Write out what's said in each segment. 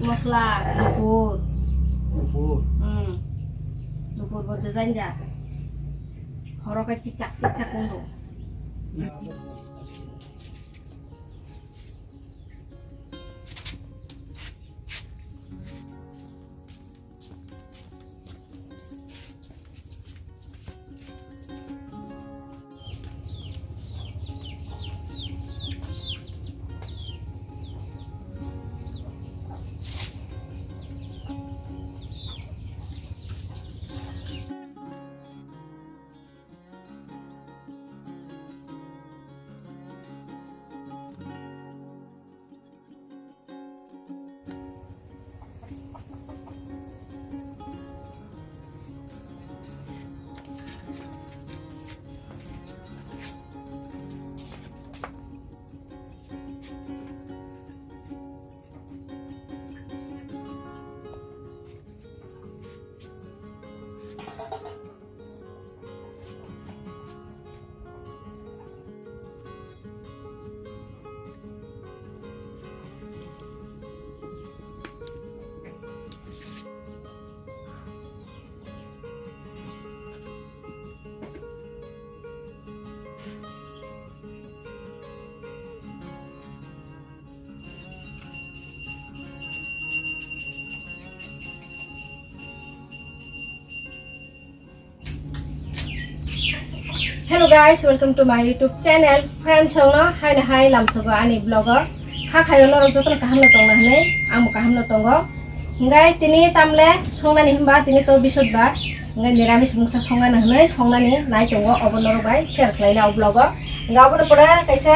মশলা দুপুর দুপুর বলতে জানি যা হরকে চিকচাক চিকচাক উন্ডু Hello guys, welcome to my YouTube channel. Friends, hai lamsogo ani blogger. Khayo lorok joton kahamna tongna hanai, amu kahamna tongo. Ngai tini tamle songnani himba tini to bisod ba. Ngai niramis mungsa songnani hanai, songnani nai tongo obon lorok bai share khlaina blogger. Ngai obon pora kaisa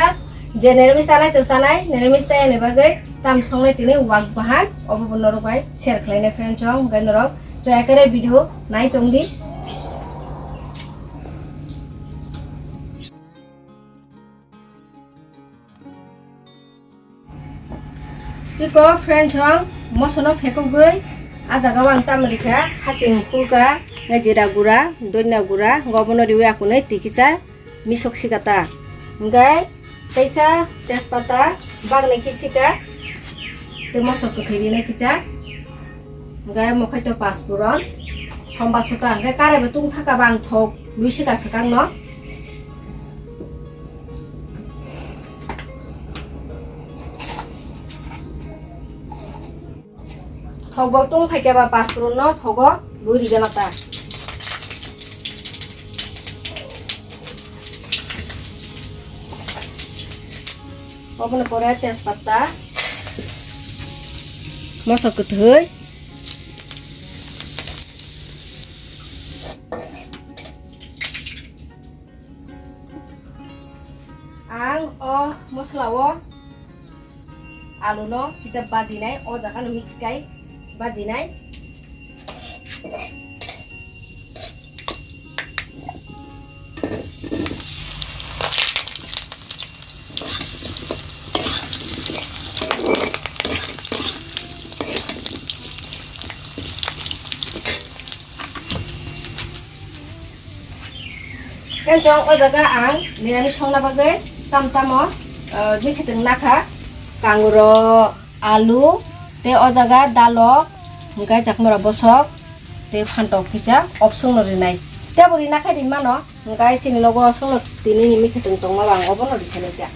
je niramis salai to sanai, niramis sai ne bagai tam songnai tini wak bahan obon lorok bai share khlaina friends ngai lorok joya kare video nai tongdi. Piko friends mosono phekogoi ajaga wang tamarika hasing kulka ngajira gura doina gura gobono riwe akunai tikisa misok sikata ngai kaisa tespata bagne kisika te mosok khiri ne kicha ngai mokhai to paspuron sombasota ngai kare betung thaka bang thok luisika sekang no Thogo tung phake ba paspuron no thogo luri janata obon pore tespata mosok thoi ang o mosla o alu no kija baji nai o jaka no mix kai baji nai Kencong o jaga ang niramis songna bagai tam-tamo mikheteng nakha kanguro alu te o jaga dalok ngai jakmora bosok te phantok kija opsong no rinai te buri nakhai rin mano ngai chini logo songno tini ni mikheteng tongma bang obono risene ja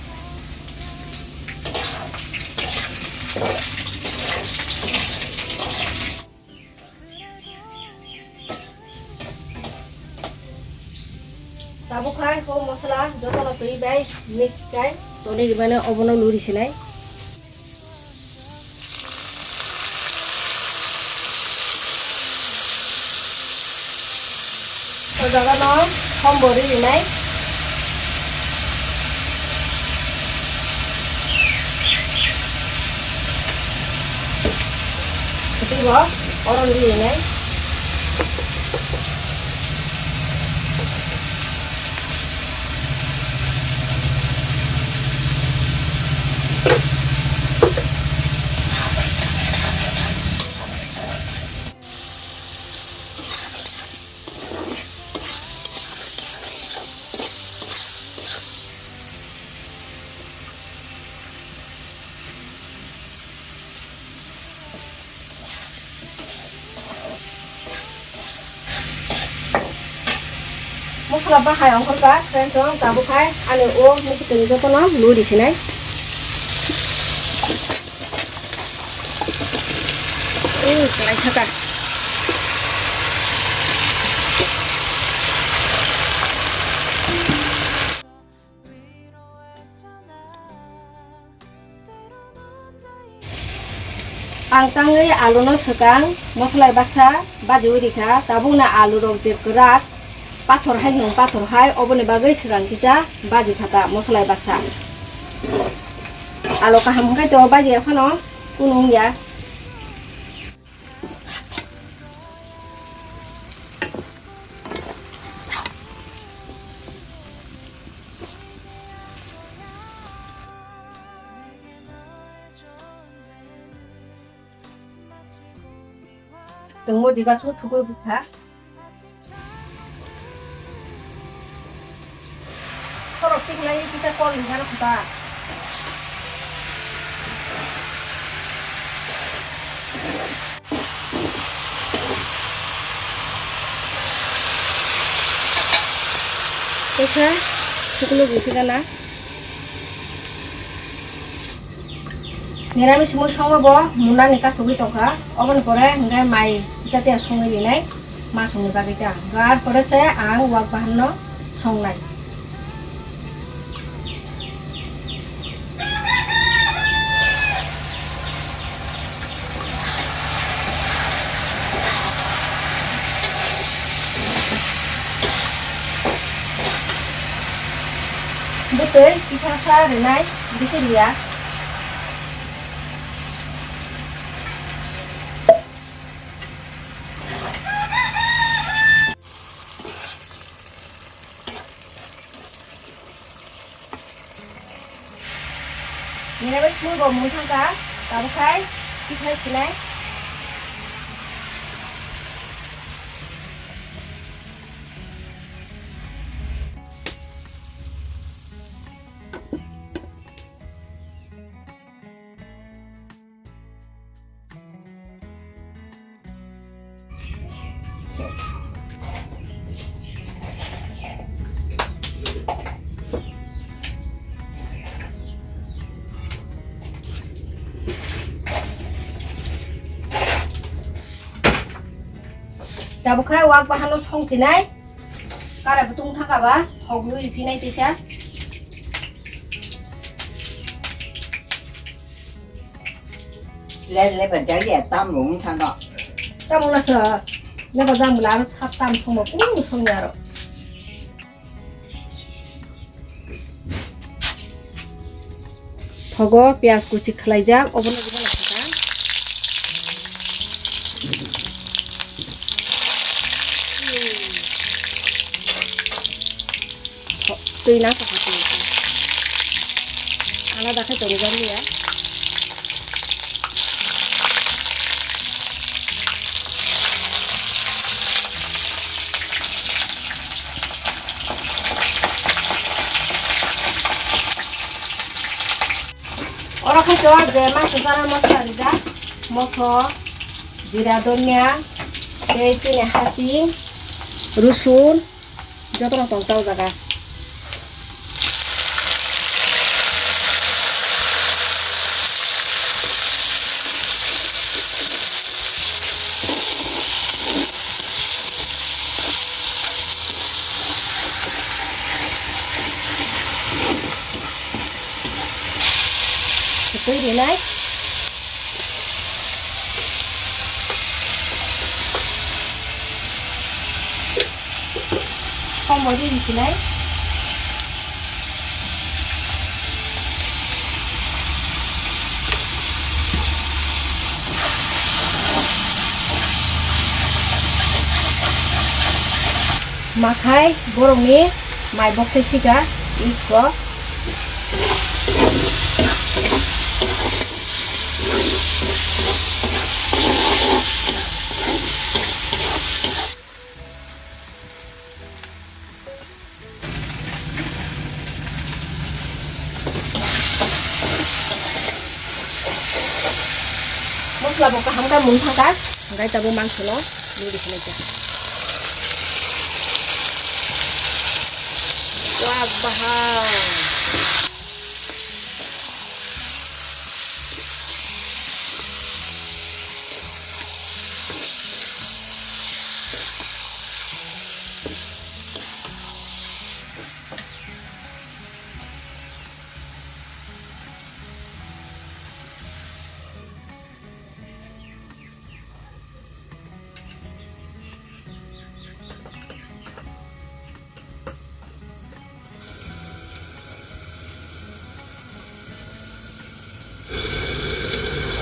tabu khai ho mosla jotono tui bai mix kai toni ribane obono luri sinai to jaga no hombori rinai tibo oron rinai mosala bahai ongkol ka friends ong tabu khai ani o mukitin jotono luri sinai kelai thaka ang tangai alu no sekang mosala baksa baji urika tabung na alu rok je kerak pathor hai oboni bagai sekang kija baji khata mosala baksa alu kaham khai to baji ekhano kunung ya 등모지가 툭툭을 붙어 서로 찍나이 기사 꼴리 하나 보다 됐어? 그걸로 못해가나? নিরামিষ মই সঙ্গব মুনা নিকা ছবি টকা অবন পরে হঙ্গাই মাই যাতে সঙ্গে বিনাই মা সঙ্গে বাগিটা গার পরেছে আং ওয়াক বাহান্ন সংনাই বুতৈ কিসা সা রেনাই দিছে দিয়া নিরামিষ মই গমুন থাকা তাবো খাই পিঠাই ছিলাই Tabu khai wak bahano songtinai kara butung thakaba thoglu ipinai tisa lên bên trái về tam luôn thằng đó tamong na sa na bazang mula ro sap tam songmo songya ro thogo pyas kuchi khlaijak obono jibona thaka tui na ka hati ala dakhe tori gari ya ora kho to je ma sara mosla rida moso jira donya tei hasing rusun jotono tongtao jaga tui đi lấy không mới đi thì lấy makai borong ni mai box siga iko mosla boka hamka mun thakas ngai tabu mangso no luri khilai ja bak bahang.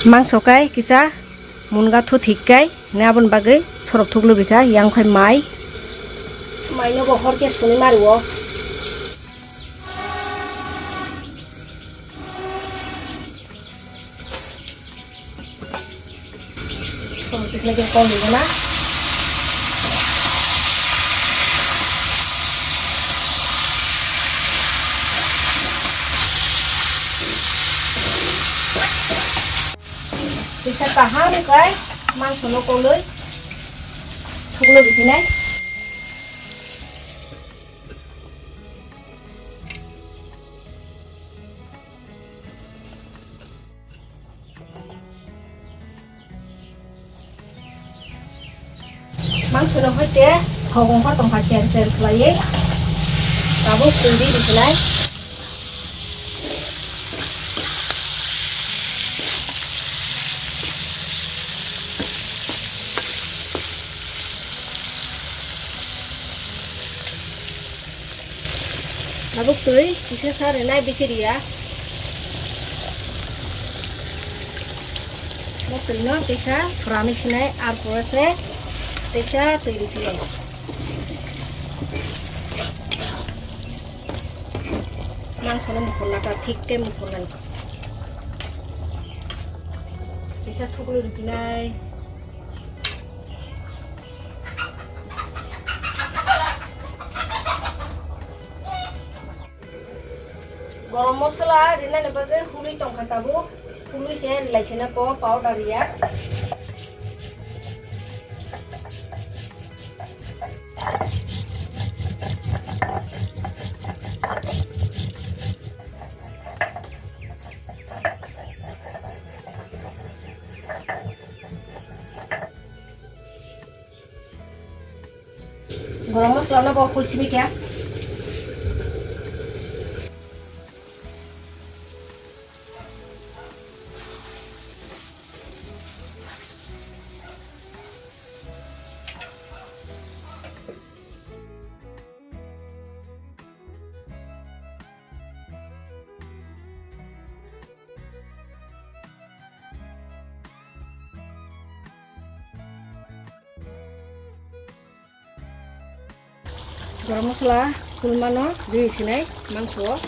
Mangso kai kisa munga thu thik kai ne abon bagai sorok thuklu bika yang khai mai no bo hor ke suni maruo sorok thik lagi kon ni na bisa tahan kai mangso no ko loi thuklo bikinai mangso no hoite khogong har tong ha chen chen khlai tabo kundi bikinai Nabuk tui bisa sare nai bisiria. Mo tui no bisa frami sinai ar porase bisa tui dipilai. Mang sono mukuna ka thikke mukunan. Bisa thuklu dipilai. Garam masala rina ne bagai hului tongka tabu hului se laisena ko powder ya garam masala na bo kulchi kya garam masala kulmano di sini mangso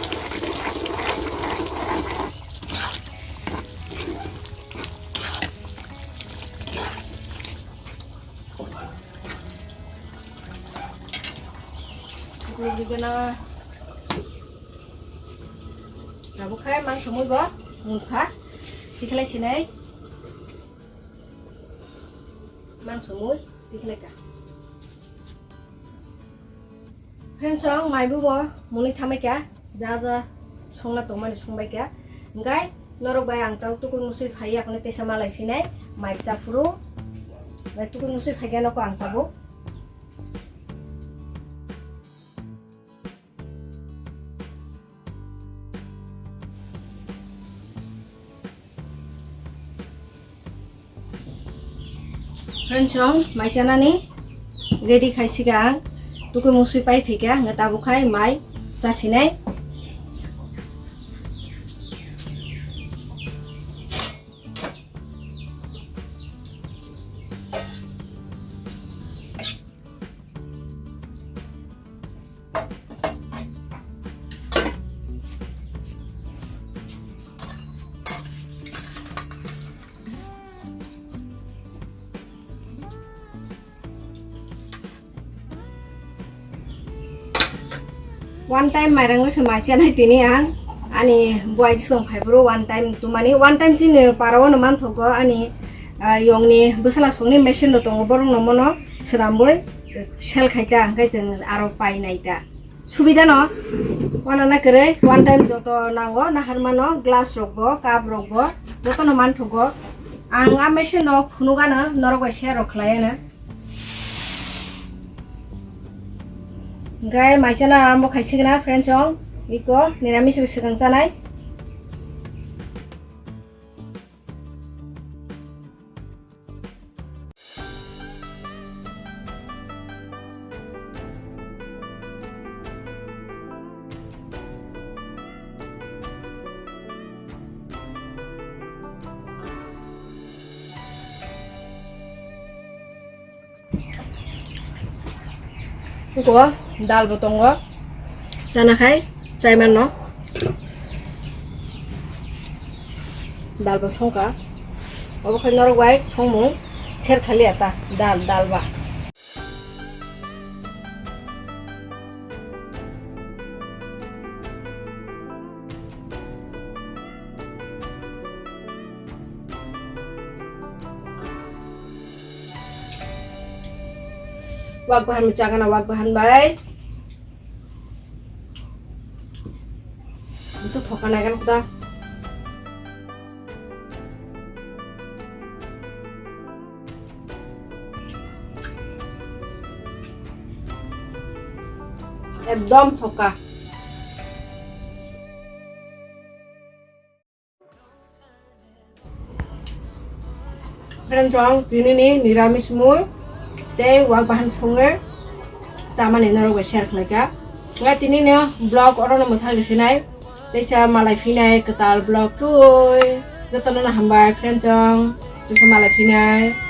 cukup digana nabu khai mangso moi bo munkha diklai sini mangso moi diklai ka Friends song mai bu bo muni thamai kya ja ja songna to mani songbai kya ngai norok bai ang tau tukui musui phai akne tesa malai phinai mai sa furu ngai tukui musui phai gano ko ang tabo Friends song mai chana ni ready khaisi gang Tukui musui pai phika ngata bukhai mai chasinai One time mairang se macian hai tini ang ani buai song khai bro one time tumani one time chin parawo no man thogo ani yongni busala songni machine no tongo borong no mono sramboi sel khaita angkai jeng aro pai naita সুবিধা ন ওয়ানা না করে one time যত নাও না হারমানো glass রকবো cup রকবো যত ন মান থগো आं आ मेसिन न फुनुगानो नरगय शेयर रखलायानो गाय माइसाना आरम्भ खायसिगोना फ्रेन्ड्स जों इको निरामिस बेसेबां जानाय gua dal botong gua sana khai cai man no dal bo songka obo khai norok bai songmung ser khali ata dal ba wag bahan mecakan wag bahan bay busuk thokan kan kuda ekdom thoka friend jong dini ni niramis mui tei wag bahan songe jamani naro share khlaika ngai tini ne blog orono mothali sinai teisa malai finai ketal blog tui jotono na hambai friend jong teisa malai finai